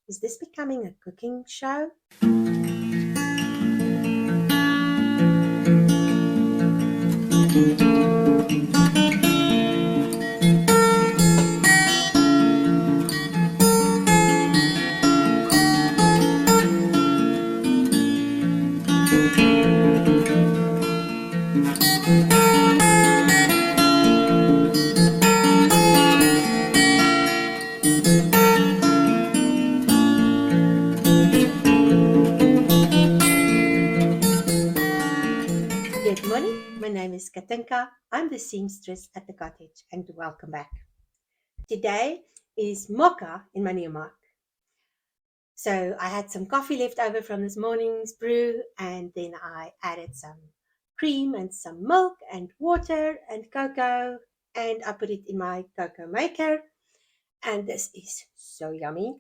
Is this becoming a cooking show? Good morning, my name is Katinka. I'm the seamstress at the cottage and welcome back. Today is mocha in my new mug. So I had some coffee left over from this morning's brew and then I added some cream and some milk and water and cocoa and I put it in my cocoa maker and this is so yummy.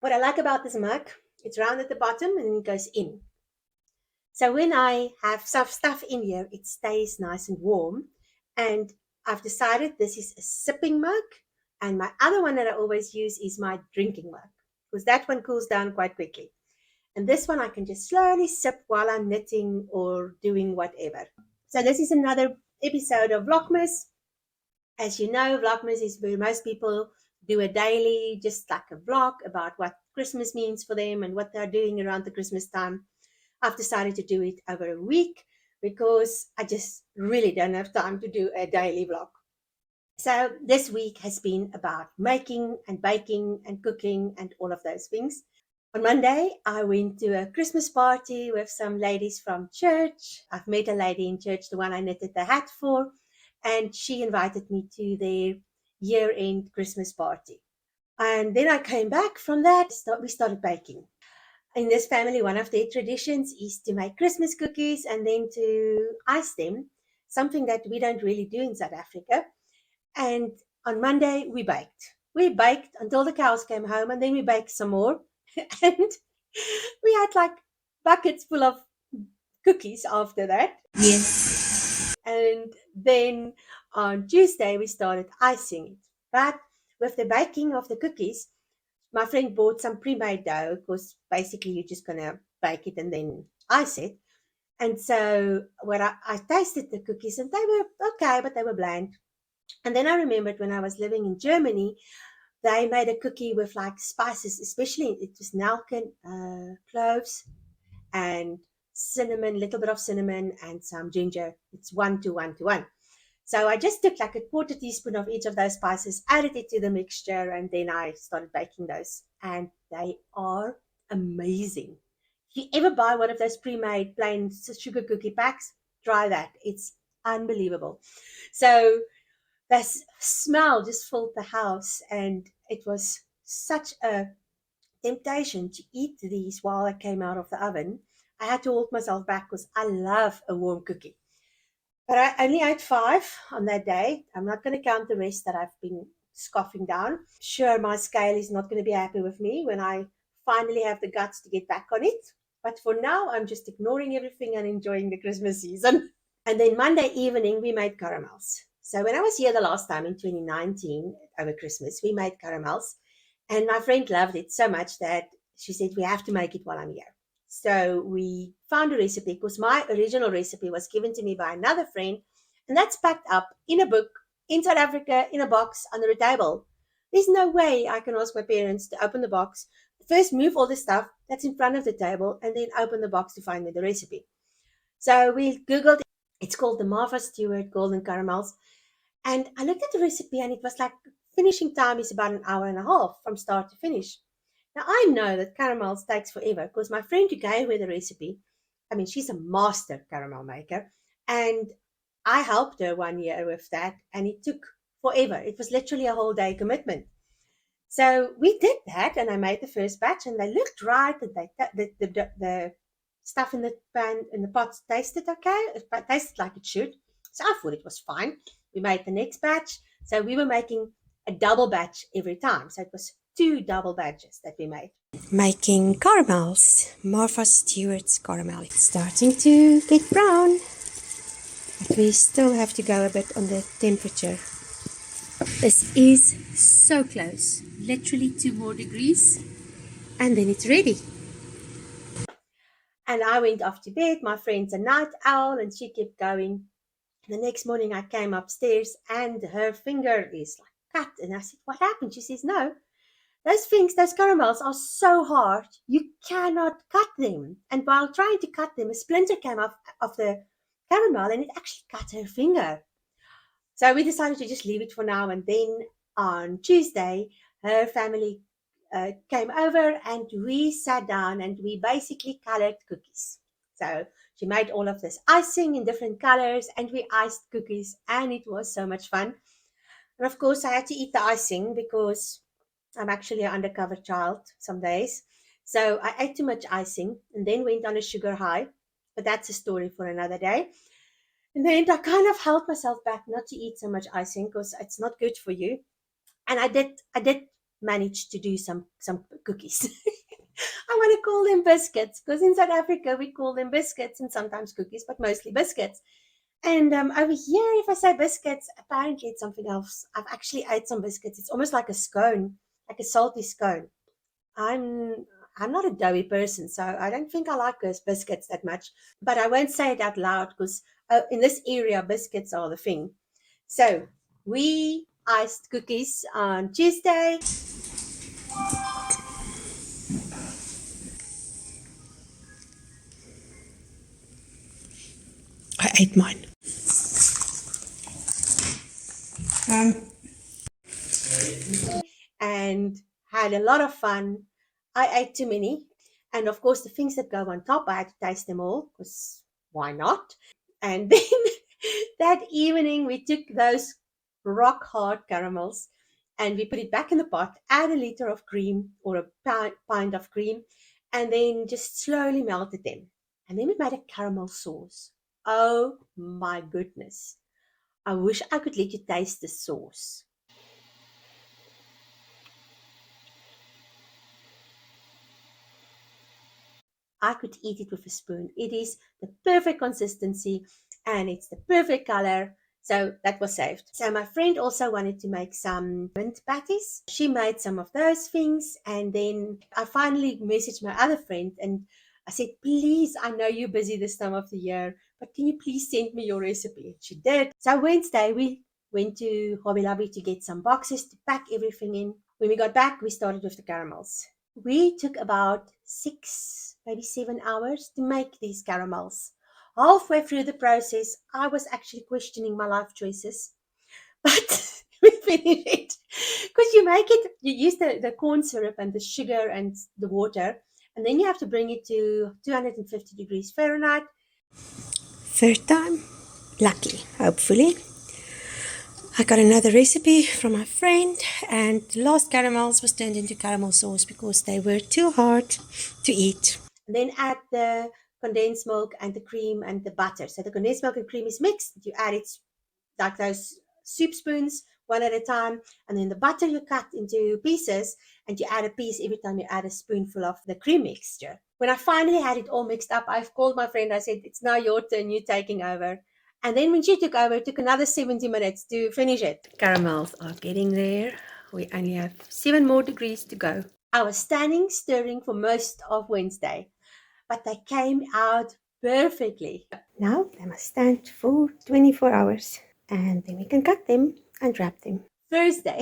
What I like about this mug, it's round at the bottom and then it goes in. So when I have some stuff in here, it stays nice and warm. And I've decided this is a sipping mug. And my other one that I always use is my drinking mug, because that one cools down quite quickly. And this one I can just slowly sip while I'm knitting or doing whatever. So this is another episode of Vlogmas. As you know, Vlogmas is where most people do a daily, just like a vlog about what Christmas means for them and what they're doing around the Christmas time. I've decided to do it over a week because I just really don't have time to do a daily vlog. So this week has been about making and baking and cooking and all of those things. On Monday, I went to a Christmas party with some ladies from church. I've met a lady in church, the one I knitted the hat for, and she invited me to their year-end Christmas party. And then I came back from that, we started baking. In this family, one of their traditions is to make Christmas cookies and then to ice them, something that we don't really do in South Africa. And on Monday, we baked. We baked until the cows came home and then we baked some more. And we had like buckets full of cookies after that. Yes. And then on Tuesday, we started icing it. But with the baking of the cookies, my friend bought some pre-made dough because basically you're just going to bake it and then ice it. And so when I tasted the cookies and they were okay, but they were bland. And then I remembered when I was living in Germany, they made a cookie with like spices, especially it was Nelken, cloves and cinnamon, little bit of cinnamon and some ginger. It's 1 to 1 to 1. So I just took like a quarter teaspoon of each of those spices, added it to the mixture, and then I started baking those. And they are amazing. If you ever buy one of those pre-made plain sugar cookie packs, try that. It's unbelievable. So the smell just filled the house, and it was such a temptation to eat these while I came out of the oven. I had to hold myself back because I love a warm cookie. But I only ate 5 on that day. I'm not going to count the rest that I've been scoffing down. Sure, my scale is not going to be happy with me when I finally have the guts to get back on it. But for now, I'm just ignoring everything and enjoying the Christmas season. And then Monday evening, we made caramels. So when I was here the last time in 2019 over Christmas, we made caramels. And my friend loved it so much that she said, we have to make it while I'm here. So we found a recipe because my original recipe was given to me by another friend, and that's packed up in a book in South Africa in a box under a table. There's no way I can ask my parents to open the box, first move all the stuff that's in front of the table, and then open the box to find me the recipe. So we Googled it. It's called the Martha Stewart Golden Caramels. And I looked at the recipe and it was like finishing time is about 1.5 hours from start to finish. Now, I know that caramels takes forever because my friend who gave me the recipe, I mean, she's a master caramel maker. And I helped her 1 year with that and it took forever. It was literally a whole day commitment. So we did that and I made the first batch and they looked right and the stuff in the pan, in the pot tasted okay. It tasted like it should. So I thought it was fine. We made the next batch. So we were making a double batch every time. So it was 2 double batches that we made. Making caramels. Martha Stewart's caramel. It's starting to get brown. But we still have to go a bit on the temperature. This is so close. Literally 2 more degrees. And then it's ready. And I went off to bed. My friend's a night owl and she kept going. The next morning I came upstairs and her finger is like cut. And I said, what happened? She says, no, those things, those caramels are so hard, you cannot cut them. And while trying to cut them, a splinter came off of the caramel and it actually cut her finger. So we decided to just leave it for now. And then on Tuesday, her family came over and we sat down and we basically colored cookies. So she made all of this icing in different colors and we iced cookies and it was so much fun. And of course, I had to eat the icing because I'm actually an undercover child some days. So I ate too much icing and then went on a sugar high. But that's a story for another day. In the end, I kind of held myself back not to eat so much icing because it's not good for you. And I did manage to do some cookies. I want to call them biscuits because in South Africa we call them biscuits and sometimes cookies, but mostly biscuits. And over here, if I say biscuits, apparently it's something else. I've actually ate some biscuits. It's almost like a scone, like a salty scone. I'm I'm not a doughy person, so I don't think I like those biscuits that much. But I won't say it out loud because in this area, biscuits are the thing. So we iced cookies on Tuesday. I ate mine. And had a lot of fun. I ate too many. And of course, the things that go on top, I had to taste them all because why not? And then that evening, we took those rock hard caramels and we put it back in the pot, add a liter of cream or a pint of cream, and then just slowly melted them. And then we made a caramel sauce. Oh my goodness. I wish I could let you taste the sauce. I could eat it with a spoon. It is the perfect consistency and it's the perfect color. So that was saved. So my friend also wanted to make some mint patties. She made some of those things. And then I finally messaged my other friend and I said, please, I know you're busy this time of the year, but can you please send me your recipe? She did. So Wednesday, we went to Hobby Lobby to get some boxes to pack everything in. When we got back, we started with the caramels. We took about 6, maybe 7 hours to make these caramels. Halfway through the process, I was actually questioning my life choices, but we finished it. Because you make it, you use the corn syrup and the sugar and the water, and then you have to bring it to 250 degrees Fahrenheit. Third time, lucky, hopefully. I got another recipe from my friend, and the last caramels was turned into caramel sauce because they were too hard to eat. And then add the condensed milk and the cream and the butter. So the condensed milk and cream is mixed. You add it like those soup spoons, one at a time, and then the butter you cut into pieces, and you add a piece every time you add a spoonful of the cream mixture. When I finally had it all mixed up, I've called my friend. I said, it's now your turn, you're taking over. And then when she took over, it took another 70 minutes to finish it. Caramels are getting there. We only have 7 more degrees to go. I was standing stirring for most of Wednesday, but they came out perfectly. Now they must stand for 24 hours and then we can cut them and wrap them. Thursday,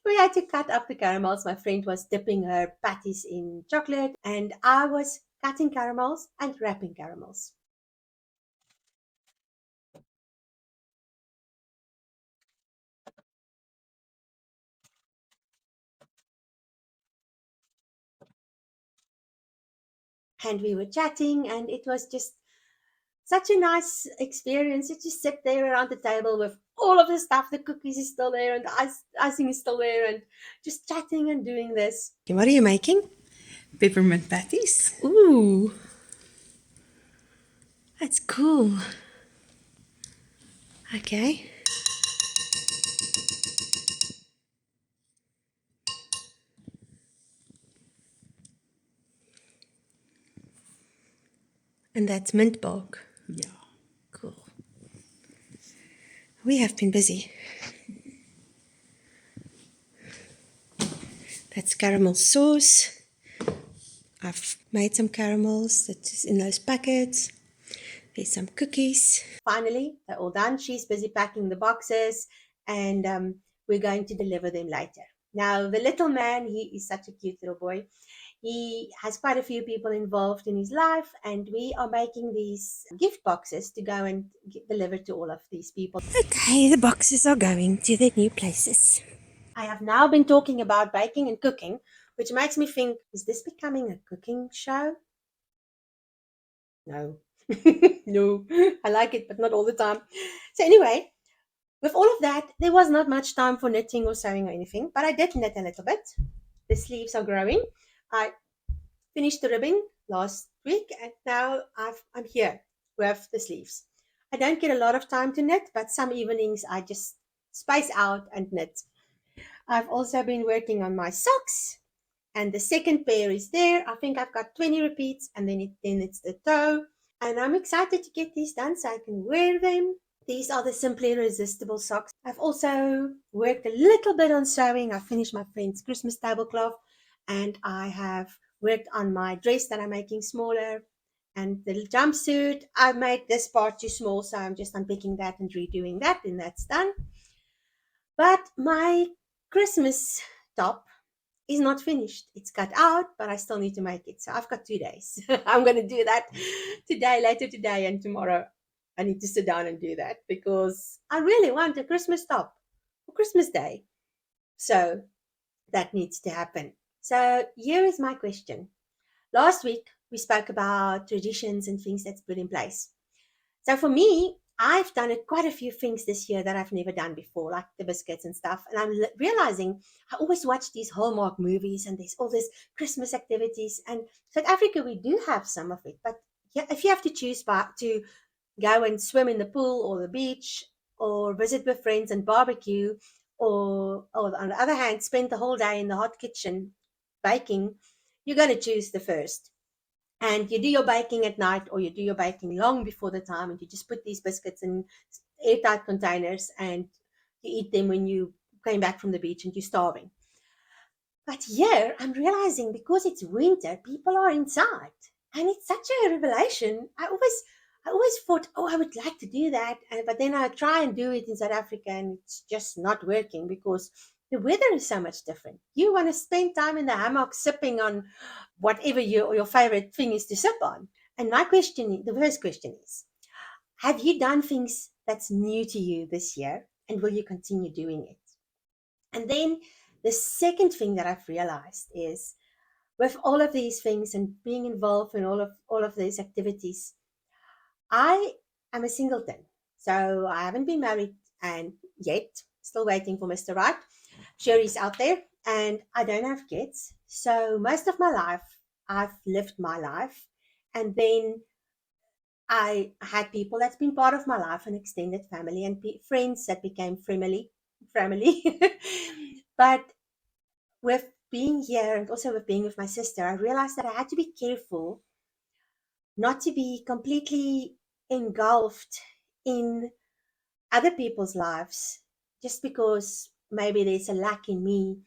we had to cut up the caramels. My friend was dipping her patties in chocolate and I was cutting caramels and wrapping caramels. And we were chatting and it was just such a nice experience to just sit there around the table with all of the stuff. The cookies is still there and the icing is still there and just chatting and doing this. What are you making? Peppermint patties. Ooh, that's cool. Okay. And that's mint bark. Yeah. Cool. We have been busy. That's caramel sauce. I've made some caramels that's in those packets. There's some cookies. Finally, they're all done. She's busy packing the boxes, and we're going to deliver them later. Now, the little man, he is such a cute little boy. He has quite a few people involved in his life, and we are making these gift boxes to go and deliver to all of these people. Okay, the boxes are going to their new places. I have now been talking about baking and cooking, which makes me think, is this becoming a cooking show? No. No, I like it, but not all the time. So, anyway, with all of that, there was not much time for knitting or sewing or anything, but I did knit a little bit. The sleeves are growing. I finished the ribbing last week, and now I'm here with the sleeves. I don't get a lot of time to knit, but some evenings I just space out and knit. I've also been working on my socks, and the second pair is there. I think I've got 20 repeats, and then it's the toe. And I'm excited to get these done so I can wear them. These are the Simply Irresistible socks. I've also worked a little bit on sewing. I finished my friend's Christmas tablecloth, and I have worked on my dress that I'm making smaller. And the jumpsuit, I made this part too small, so I'm just unpicking that and redoing that, and that's done. But my Christmas top is not finished. It's cut out, but I still need to make it. So I've got 2 days. I'm going to do that today, later today, and tomorrow. I need to sit down and do that because I really want a Christmas top for Christmas Day. So that needs to happen. So here is my question. Last week, we spoke about traditions and things that's put in place. So for me, I've done quite a few things this year that I've never done before, like the biscuits and stuff. And I'm realizing I always watch these Hallmark movies and there's all these Christmas activities. And South Africa, we do have some of it. But yeah, if you have to choose to go and swim in the pool or the beach or visit with friends and barbecue, or on the other hand, spend the whole day in the hot kitchen baking, you're going to choose the first. And you do your baking at night or you do your baking long before the time, and you just put these biscuits in airtight containers and you eat them when you came back from the beach and you're starving. But here I'm realizing because it's winter, people are inside. And it's such a revelation. I always thought, oh, I would like to do that. But then I try and do it in South Africa and it's just not working because the weather is so much different. You want to spend time in the hammock sipping on whatever your favorite thing is to sip on. And the first question is, have you done things that's new to you this year? And will you continue doing it? And then the second thing that I've realized is with all of these things and being involved in all of these activities, I am a singleton. So I haven't been married and yet, still waiting for Mr. Right. Sure, he's out there, and I don't have kids. So most of my life, I've lived my life, and then I had people that's been part of my life, an extended family, and friends that became family. But with being here and also with being with my sister, I realized that I had to be careful not to be completely engulfed in other people's lives just because maybe there's a lack in me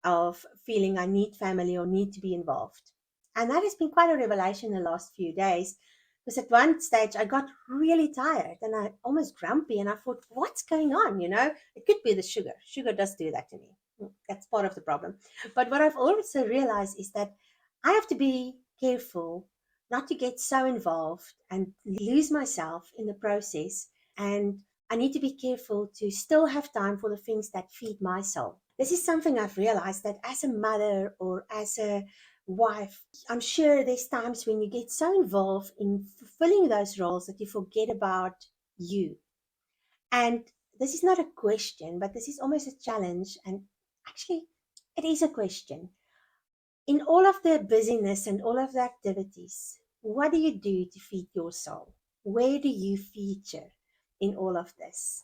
of feeling I need family or need to be involved. And that has been quite a revelation the last few days. Because at one stage I got really tired and I almost grumpy, and I thought, what's going on? It could be the sugar. Sugar does do that to me. That's part of the problem. But what I've also realized is that I have to be careful not to get so involved and lose myself in the process. And I need to be careful to still have time for the things that feed my soul. This is something I've realized that as a mother or as a wife, I'm sure there's times when you get so involved in fulfilling those roles that you forget about you. And this is not a question, but this is almost a challenge. And actually, it is a question. In all of the busyness and all of the activities, what do you do to feed your soul? Where do you feature in all of this?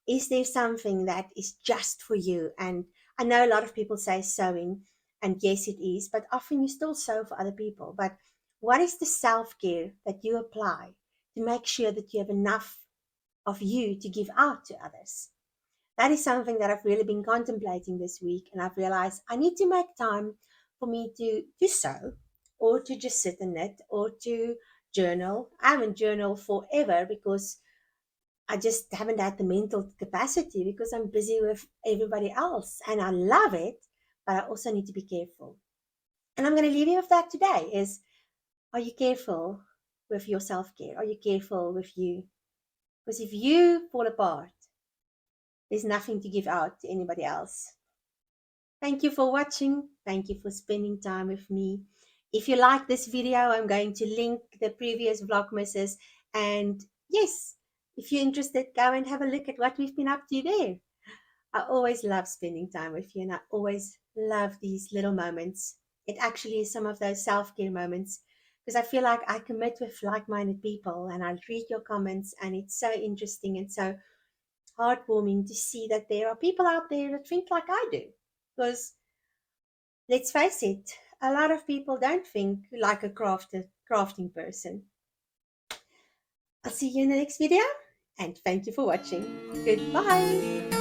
Is there something that is just for you? And I know a lot of people say sewing, and yes, it is, but often you still sew for other people. But what is the self care that you apply to make sure that you have enough of you to give out to others? that is something that I've really been contemplating this week. And I've realized I need to make time for me to sew or to just sit and knit or to journal. I haven't journaled forever because I just haven't had the mental capacity because I'm busy with everybody else. And I love it, but I also need to be careful. And I'm going to leave you with that today is, are you careful with your self-care? Are you careful with you? Because if you fall apart, there's nothing to give out to anybody else. Thank you for watching. Thank you for spending time with me. If you like this video, I'm going to link the previous Vlogmases. And yes, if you're interested, go and have a look at what we've been up to there. I always love spending time with you, and I always love these little moments. It actually is some of those self-care moments because I feel like I commit with like-minded people and I read your comments, and it's so interesting and so heartwarming to see that there are people out there that think like I do. Because let's face it, a lot of people don't think like a crafting person. I'll see you in the next video, and thank you for watching. Goodbye.